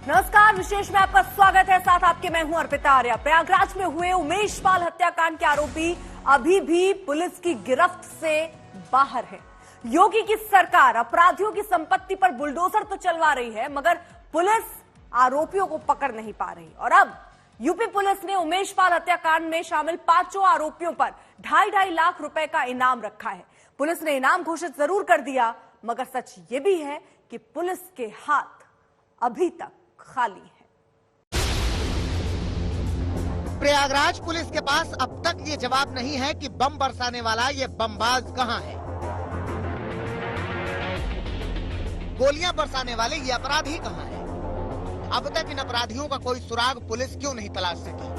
नमस्कार, विशेष में आपका स्वागत है। साथ आपके मैं हूं अर्पिता आर्या। प्रयागराज में हुए उमेश पाल हत्याकांड के आरोपी अभी भी पुलिस की गिरफ्त से बाहर है। योगी की सरकार अपराधियों की संपत्ति पर बुलडोजर तो चलवा रही है, मगर पुलिस आरोपियों को पकड़ नहीं पा रही। और अब यूपी पुलिस ने उमेश पाल हत्याकांड में शामिल 5 आरोपियों पर 2.5 लाख रुपए का इनाम रखा है। पुलिस ने इनाम घोषित जरूर कर दिया, मगर सच ये भी है कि पुलिस के हाथ अभी तक खाली है। प्रयागराज पुलिस के पास अब तक ये जवाब नहीं है कि बम बरसाने वाला ये बमबाज कहां है। गोलियां बरसाने वाले ये अपराधी कहां है। अब तक इन अपराधियों का कोई सुराग पुलिस क्यों नहीं तलाश सकी।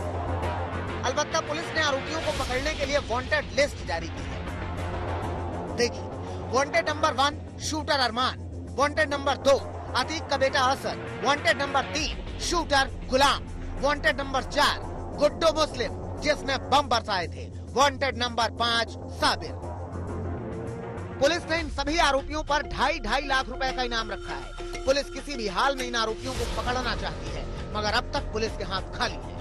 अलबत्ता पुलिस ने आरोपियों को पकड़ने के लिए वांटेड लिस्ट जारी की है। देखिए, वांटेड नंबर 1 शूटर अरमान, वांटेड नंबर 2 अतीक का बेटा असद, वांटेड नंबर 3 शूटर गुलाम, वांटेड नंबर 4 गुड्डू मुस्लिम जिसने बम बरसाए थे, वांटेड नंबर 5 साबिर। पुलिस ने इन सभी आरोपियों पर 2.5 लाख रुपए का इनाम रखा है। पुलिस किसी भी हाल में इन आरोपियों को पकड़ना चाहती है, मगर अब तक पुलिस के हाथ खाली है।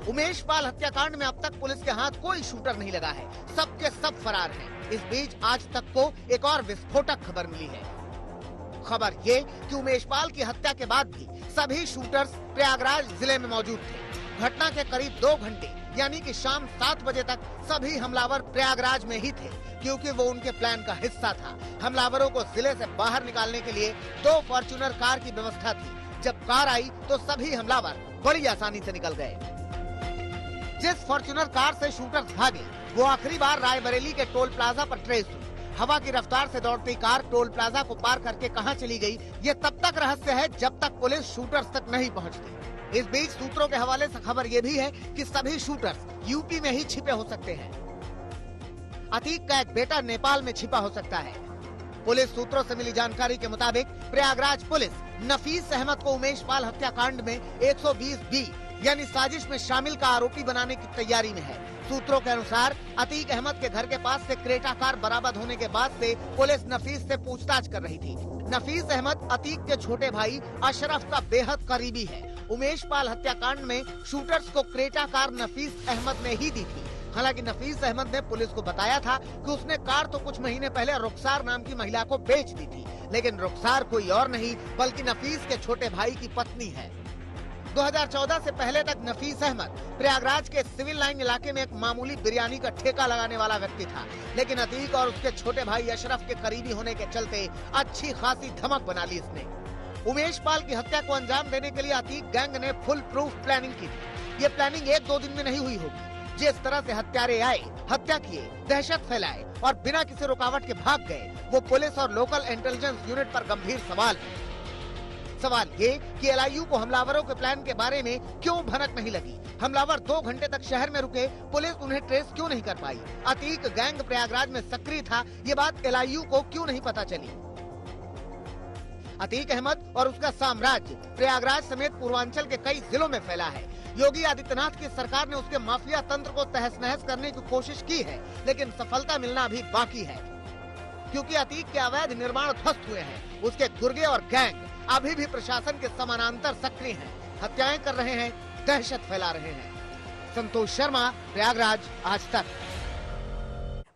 उमेश पाल हत्याकांड में अब तक पुलिस के हाथ कोई शूटर नहीं लगा है, सबके सब फरार हैं। इस बीच आज तक को एक और विस्फोटक खबर मिली है। खबर ये कि उमेश पाल की हत्या के बाद भी सभी शूटर्स प्रयागराज जिले में मौजूद थे। घटना के करीब 2 घंटे यानी कि शाम 7 बजे तक सभी हमलावर प्रयागराज में ही थे, क्योंकि वो उनके प्लान का हिस्सा था। हमलावरों को जिले से बाहर निकालने के लिए 2 फॉर्च्यूनर कार की व्यवस्था थी। जब कार आई तो सभी हमलावर बड़ी आसानी से निकल गए। जिस फॉर्च्यूनर कार से शूटर्स भागे वो आखिरी बार रायबरेली के टोल प्लाजा पर ट्रेस हुई। हवा की रफ्तार से दौड़ती कार टोल प्लाजा को पार करके कहां चली गई, ये तब तक रहस्य है जब तक पुलिस शूटर्स तक नहीं पहुंचती। इस बीच सूत्रों के हवाले से खबर ये भी है कि सभी शूटर्स यूपी में ही छिपे हो सकते हैं। अतीक का एक बेटा नेपाल में छिपा हो सकता है। पुलिस सूत्रों से मिली जानकारी के मुताबिक प्रयागराज पुलिस नफीस अहमद को उमेश पाल हत्याकांड में 120B यानी साजिश में शामिल का आरोपी बनाने की तैयारी में है। सूत्रों के अनुसार अतीक अहमद के घर के पास से क्रेटा कार बरामद होने के बाद से पुलिस नफीस से पूछताछ कर रही थी। नफीस अहमद अतीक के छोटे भाई अशरफ का बेहद करीबी है। उमेश पाल हत्याकांड में शूटर्स को क्रेटा कार नफीस अहमद ने ही दी थी। हालांकि नफीस अहमद ने पुलिस को बताया था कि उसने कार तो कुछ महीने पहले रुखसार नाम की महिला को बेच दी थी, लेकिन रुखसार कोई और नहीं बल्कि नफीस के छोटे भाई की पत्नी है। 2014 से पहले तक नफीस अहमद प्रयागराज के सिविल लाइन इलाके में एक मामूली बिरयानी का ठेका लगाने वाला व्यक्ति था, लेकिन अतीक और उसके छोटे भाई अशरफ के करीबी होने के चलते अच्छी खासी धमक बना ली इसने। उमेश पाल की हत्या को अंजाम देने के लिए अतीक गैंग ने फुल प्रूफ प्लानिंग की थी। ये प्लानिंग 1-2 दिन में नहीं हुई होगी। जिस तरह से हत्यारे आए, हत्या किए, दहशत फैलाए और बिना किसी रुकावट के भाग गए, वो पुलिस और लोकल इंटेलिजेंस यूनिट पर गंभीर सवाल है। सवाल ये कि एलआईयू को हमलावरों के प्लान के बारे में क्यों भनक नहीं लगी। हमलावर 2 घंटे तक शहर में रुके, पुलिस उन्हें ट्रेस क्यों नहीं कर पाई। अतीक गैंग प्रयागराज में सक्रिय था, ये बात एलआईयू को क्यों नहीं पता चली। अतीक अहमद और उसका साम्राज्य प्रयागराज समेत पूर्वांचल के कई जिलों में फैला है। योगी आदित्यनाथ की सरकार ने उसके माफिया तंत्र को तहस नहस करने की कोशिश की है, लेकिन सफलता मिलना अभी बाकी है, क्योंकि अतीक के अवैध निर्माण ध्वस्त हुए हैं। उसके गुर्गे और गैंग अभी भी प्रशासन के समानांतर सक्रिय हैं, हत्याएं कर रहे हैं, दहशत फैला रहे हैं। संतोष शर्मा, प्रयागराज, आज तक।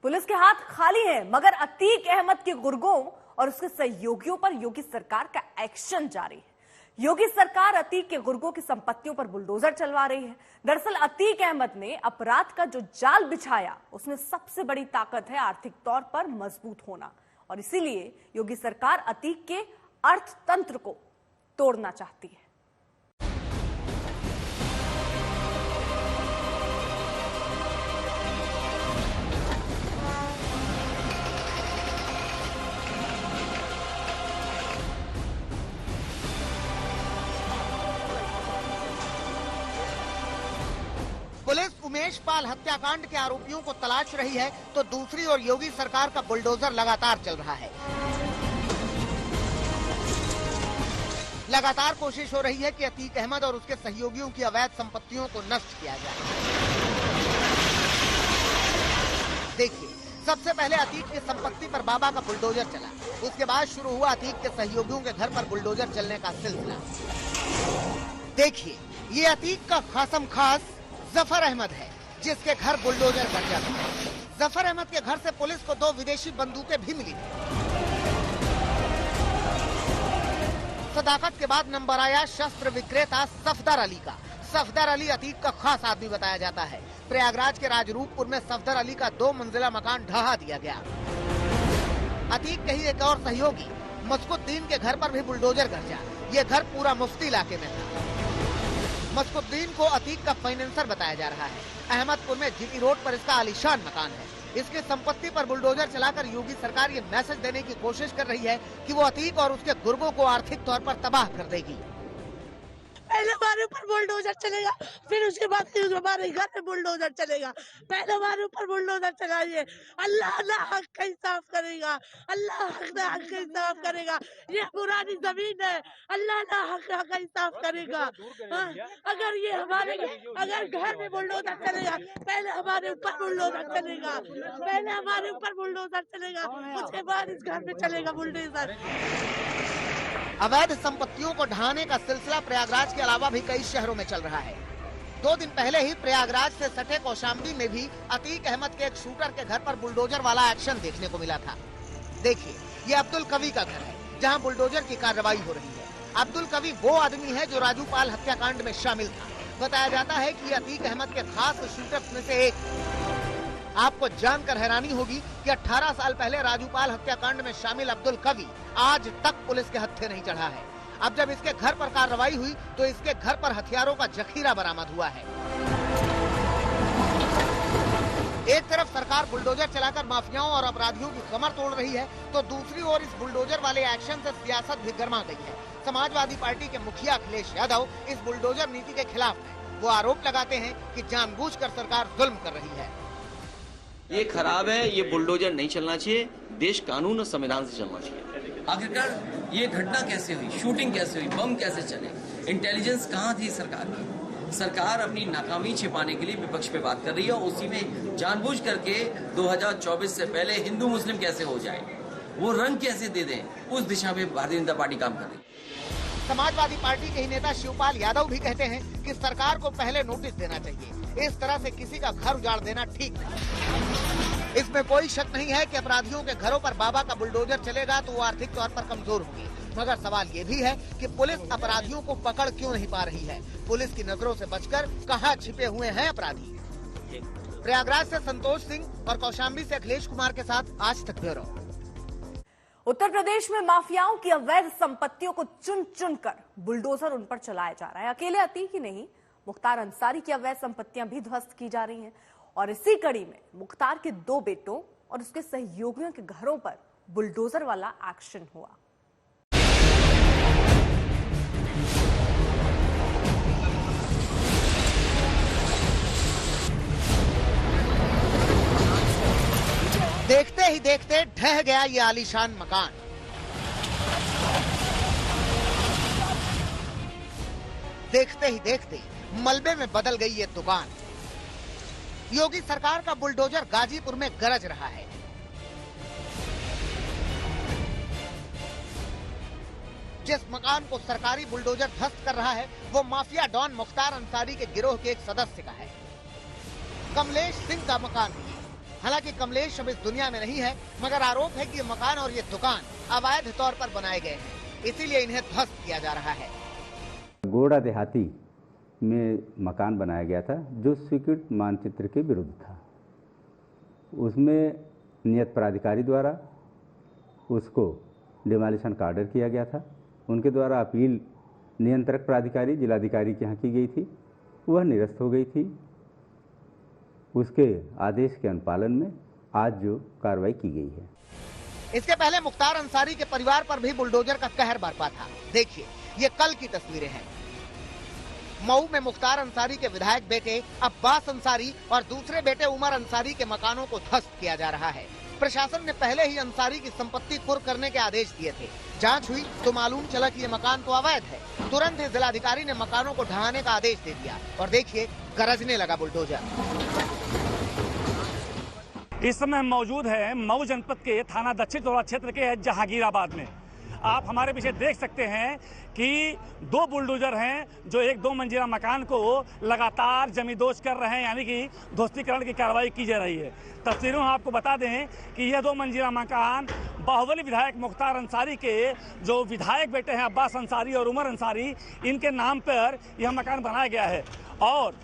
पुलिस के हाथ खाली है, मगर अतीक अहमद के गुर्गों और उसके सहयोगियों पर योगी सरकार का एक्शन जारी है। योगी सरकार अतीक के गुर्गों की संपत्तियों पर बुलडोजर चलवा रही है। दरअसल अतीक अहमद ने अपराध का जो जाल बिछाया, उसमें सबसे बड़ी ताकत है आर्थिक तौर पर मजबूत होना, और इसीलिए योगी सरकार अतीक के अर्थतंत्र को तोड़ना चाहती है। पुलिस उमेश पाल हत्याकांड के आरोपियों को तलाश रही है, तो दूसरी ओर योगी सरकार का बुलडोजर लगातार चल रहा है। लगातार कोशिश हो रही है कि अतीक अहमद और उसके सहयोगियों की अवैध संपत्तियों को नष्ट किया जाए। देखिए, सबसे पहले अतीक की संपत्ति पर बाबा का बुलडोजर चला। उसके बाद शुरू हुआ अतीक के सहयोगियों के घर पर बुलडोजर चलने का सिलसिला। देखिए, ये अतीक का खासम खास जफर अहमद है, जिसके घर बुलडोजर कर जाता है। जफर अहमद के घर से पुलिस को 2 विदेशी बंदूकें भी मिली थी। सदाकत के बाद नंबर आया शस्त्र विक्रेता सफदर अली का। सफदर अली अतीक का खास आदमी बताया जाता है। प्रयागराज के राजरूपपुर में सफदर अली का 2 मंजिला मकान ढहा दिया गया। अतीक के ही एक और सहयोगी मस्कुद्दीन के घर पर भी बुलडोजर गरजा। ये घर पूरा मुफ्ती इलाके में था। मस्कुद्दीन को अतीक का फाइनेंसर बताया जा रहा है। अहमदपुर में जीटी रोड पर इसका आलीशान मकान है। इसकी संपत्ति पर बुलडोजर चलाकर योगी सरकार ये मैसेज देने की कोशिश कर रही है कि वो अतीक और उसके गुर्गों को आर्थिक तौर पर तबाह कर देगी। पहले हमारे ऊपर बुलडोजर चलेगा, फिर उसके बाद हमारे घर में बुलडोजर चलेगा। पहले हमारे ऊपर बुलडोजर चलाइए, अल्लाह ना हक का इंसाफ करेगा, अल्लाह हक का इंसाफ करेगा। ये पुरानी जमीन है, अल्लाह ना हक का इंसाफ करेगा। अगर ये हमारे अगर घर में बुलडोजर चलेगा, पहले हमारे ऊपर बुलडोजर चलेगा, पहले हमारे ऊपर बुलडोजर चलेगा, उसके बाद इस घर में चलेगा बुलडोजर। अवैध संपत्तियों को ढहाने का सिलसिला प्रयागराज के अलावा भी कई शहरों में चल रहा है। 2 दिन पहले ही प्रयागराज से सटे कौशाम्बी में भी अतीक अहमद के एक शूटर के घर पर बुलडोजर वाला एक्शन देखने को मिला था। देखिए, ये अब्दुल कवी का घर है, जहां बुलडोजर की कार्रवाई हो रही है। अब्दुल कवी वो आदमी है जो राजूपाल हत्याकांड में शामिल था। बताया जाता है कि अतीक अहमद के खास शूटर्स में से एक। आपको जानकर हैरानी होगी कि 18 साल पहले राजूपाल हत्याकांड में शामिल अब्दुल कवी आज तक पुलिस के हत्थे नहीं चढ़ा है। अब जब इसके घर पर कार्रवाई हुई तो इसके घर पर हथियारों का जखीरा बरामद हुआ है। एक तरफ सरकार बुलडोजर चलाकर माफियाओं और अपराधियों की कमर तोड़ रही है, तो दूसरी ओर इस बुलडोजर वाले एक्शन से सियासत भी गर्मा गई है। समाजवादी पार्टी के मुखिया अखिलेश यादव इस बुलडोजर नीति के खिलाफ है। वो आरोप लगाते हैं कि जानबूझकर सरकार जुल्म कर रही है। ये खराब है, ये बुलडोजर नहीं चलना चाहिए। देश कानून और संविधान से चलना चाहिए। आखिरकार ये घटना कैसे हुई, शूटिंग कैसे हुई, बम कैसे चले, इंटेलिजेंस कहाँ थी सरकार की? सरकार अपनी नाकामी छिपाने के लिए विपक्ष पे बात कर रही है और उसी में जानबूझ करके 2024 से पहले हिंदू मुस्लिम कैसे हो जाए, वो रंग कैसे दे दें, उस दिशा में भारतीय जनता पार्टी काम कर रही है। समाजवादी पार्टी के ही नेता शिवपाल यादव भी कहते हैं कि सरकार को पहले नोटिस देना चाहिए। इस तरह से किसी का घर उजाड़ देना ठीक नहीं। इसमें कोई शक नहीं है कि अपराधियों के घरों पर बाबा का बुलडोजर चलेगा तो वो आर्थिक तौर पर कमजोर होंगे। मगर सवाल ये भी है कि पुलिस अपराधियों को पकड़ क्यों नहीं पा रही है? पुलिस की नजरों से बचकर कहां छिपे हुए हैं अपराधी? प्रयागराज से संतोष सिंह और कौशाम्बी से अखिलेश कुमार के साथ आज तक ब्यूरो। उत्तर प्रदेश में माफियाओं की अवैध संपत्तियों को चुन चुन कर बुलडोजर उन पर चलाया जा रहा है। अकेले अतीक ही नहीं, मुख्तार अंसारी की अवैध संपत्तियां भी ध्वस्त की जा रही हैं। और इसी कड़ी में मुख्तार के 2 बेटों और उसके सहयोगियों के घरों पर बुलडोजर वाला एक्शन हुआ। देखते ही देखते ढह गया ये आलीशान मकान। देखते ही देखते मलबे में बदल गई ये दुकान। योगी सरकार का बुलडोजर गाजीपुर में गरज रहा है। जिस मकान को सरकारी बुलडोजर ध्वस्त कर रहा है वो माफिया डॉन मुख्तार अंसारी के गिरोह के एक सदस्य का है। कमलेश सिंह का मकान है। हालांकि कमलेश अब इस दुनिया में नहीं है, मगर आरोप है कि ये मकान और ये दुकान अवैध तौर पर बनाए गए हैं, इसीलिए इन्हें ध्वस्त किया जा रहा है। गोड़ा देहाती में मकान बनाया गया था जो स्वीकृत मानचित्र के विरुद्ध था। उसमें नियत प्राधिकारी द्वारा उसको डिमोलिशन का ऑर्डर किया गया था। उनके द्वारा अपील नियंत्रक प्राधिकारी जिलाधिकारी के यहाँ की गई थी, वह निरस्त हो गई थी। उसके आदेश के अनुपालन में आज जो कार्रवाई की गई है। इसके पहले मुख्तार अंसारी के परिवार पर भी बुलडोजर का कहर बरपा था। देखिए, ये कल की तस्वीरें हैं। मऊ में मुख्तार अंसारी के विधायक बेटे अब्बास अंसारी और दूसरे बेटे उमर अंसारी के मकानों को ध्वस्त किया जा रहा है। प्रशासन ने पहले ही अंसारी की संपत्ति कुर्क करने के आदेश दिए थे। जांच हुई तो मालूम चला कि ये मकान तो अवैध है। तुरंत ही जिलाधिकारी ने मकानों को ढहाने का आदेश दे दिया और देखिए, गरजने लगा बुलडोजर। इस समय हम मौजूद है मऊ जनपद के थाना दक्षिण टोला क्षेत्र के जहांगीराबाद में। आप हमारे पीछे देख सकते हैं कि 2 बुलडोजर हैं जो एक 2 मंजिला मकान को लगातार जमींदोज कर रहे हैं, यानी कि ध्वस्तीकरण की कार्रवाई की जा रही है। तस्वीरों में आपको बता दें कि यह 2 मंजिला मकान बाहुबली विधायक मुख्तार अंसारी के जो विधायक बेटे हैं अब्बास अंसारी और उमर अंसारी, इनके नाम पर यह मकान बनाया गया है और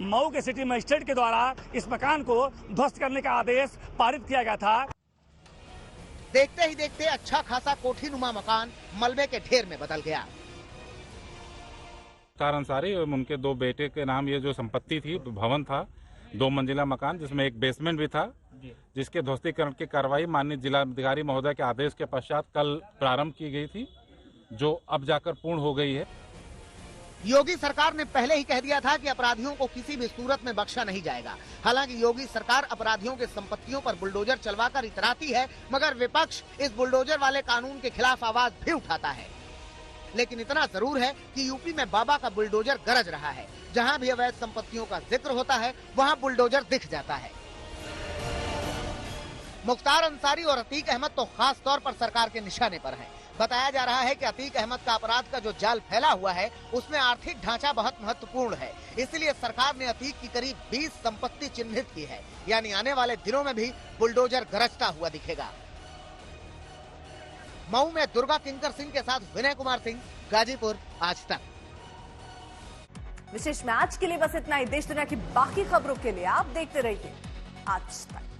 मऊ के सिटी मजिस्ट्रेट के द्वारा इस मकान को ध्वस्त करने का आदेश पारित किया गया था। देखते ही देखते अच्छा खासा कोठीनुमा मकान मलबे के ढेर में बदल गया। मुख्तार अंसारी और उनके 2 बेटे के नाम ये जो संपत्ति थी, भवन था, 2 मंजिला मकान जिसमें एक बेसमेंट भी था, जिसके ध्वस्तीकरण की कार्रवाई माननीय जिलाधिकारी महोदय के आदेश के पश्चात कल प्रारंभ की गई थी, जो अब जाकर पूर्ण हो गई है। योगी सरकार ने पहले ही कह दिया था कि अपराधियों को किसी भी सूरत में बख्शा नहीं जाएगा। हालांकि योगी सरकार अपराधियों के संपत्तियों पर बुलडोजर चलवाकर इतराती है, मगर विपक्ष इस बुलडोजर वाले कानून के खिलाफ आवाज भी उठाता है। लेकिन इतना जरूर है कि यूपी में बाबा का बुलडोजर गरज रहा है। जहां भी अवैध संपत्तियों का जिक्र होता है वहां बुलडोजर दिख जाता है। मुख्तार अंसारी और अतीक अहमद तो खास तौर पर सरकार के निशाने पर हैं। बताया जा रहा है कि अतीक अहमद का अपराध का जो जाल फैला हुआ है उसमें आर्थिक ढांचा बहुत महत्वपूर्ण है। इसलिए सरकार ने अतीक की करीब 20 संपत्ति चिन्हित की है, यानी आने वाले दिनों में भी बुलडोजर गरजता हुआ दिखेगा। मऊ में दुर्गा किंकर सिंह के साथ विनय कुमार सिंह, गाजीपुर, आज तक। विशेष मैच के लिए बस इतना ही। देश दुनिया की बाकी खबरों के लिए आप देखते रहिए आज तक।